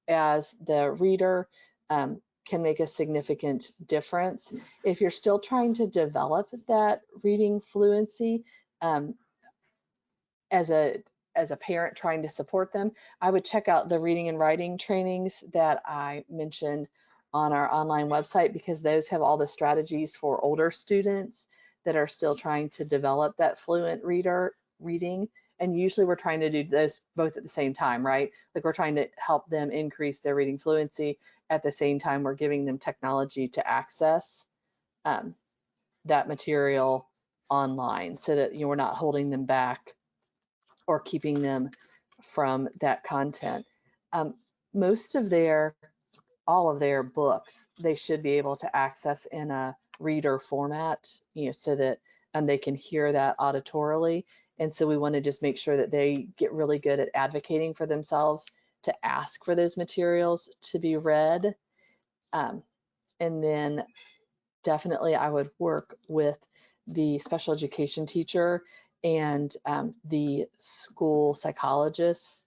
as the reader. Can make a significant difference. If you're still trying to develop that reading fluency, as a parent trying to support them, I would check out the reading and writing trainings that I mentioned on our online website, because those have all the strategies for older students that are still trying to develop that fluent reading. And usually we're trying to do those both at the same time, right? Like we're trying to help them increase their reading fluency. At the same time, we're giving them technology to access that material online so that we're not holding them back or keeping them from that content. Most of all of their books, they should be able to access in a reader format, so that they can hear that auditorily. And so we want to just make sure that they get really good at advocating for themselves to ask for those materials to be read. And then definitely I would work with the special education teacher and the school psychologist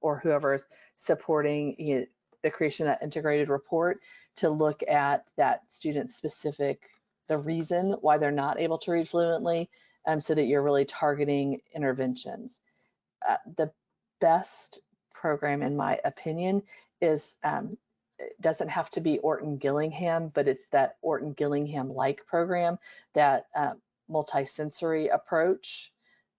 or whoever is supporting the creation of that integrated report to look at that student specific, the reason why they're not able to read fluently, so that you're really targeting interventions. The best program, in my opinion, is it doesn't have to be Orton Gillingham, but it's that Orton Gillingham-like program, that multisensory approach.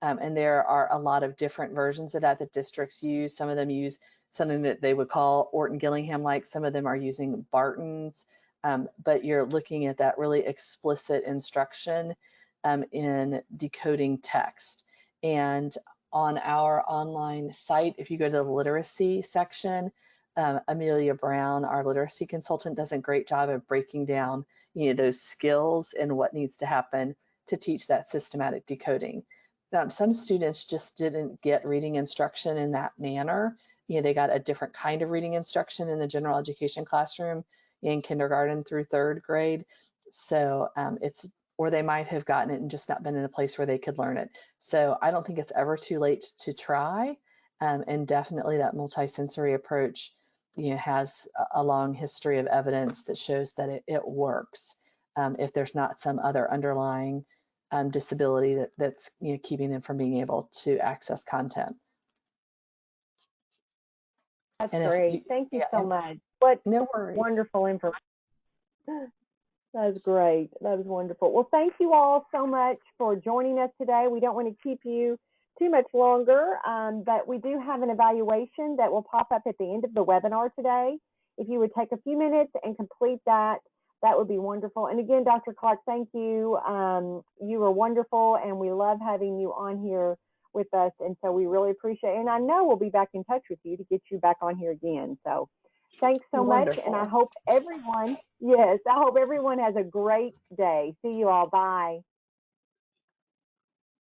And there are a lot of different versions of that districts use. Some of them use something that they would call Orton Gillingham-like. Some of them are using Barton's, but you're looking at that really explicit instruction in decoding text. And on our online site, if you go to the literacy section, Amelia Brown, our literacy consultant, does a great job of breaking down those skills and what needs to happen to teach that systematic decoding. Some students just didn't get reading instruction in that manner. They got a different kind of reading instruction in the general education classroom in kindergarten through third grade. So or they might have gotten it and just not been in a place where they could learn it. So I don't think it's ever too late to try. And definitely that multisensory approach has a long history of evidence that shows that it works if there's not some other underlying disability that's keeping them from being able to access content. That's great. Thank you so much. What no worries. Wonderful information. That's great. That was wonderful. Well, thank you all so much for joining us today. We don't want to keep you too much longer, but we do have an evaluation that will pop up at the end of the webinar today. If you would take a few minutes and complete that, that would be wonderful. And again, Dr. Clark, thank you. You were wonderful, and we love having you on here with us, and so we really appreciate it. And I know we'll be back in touch with you to get you back on here again. So thanks so much, and I hope everyone, I hope everyone has a great day. See you all. Bye.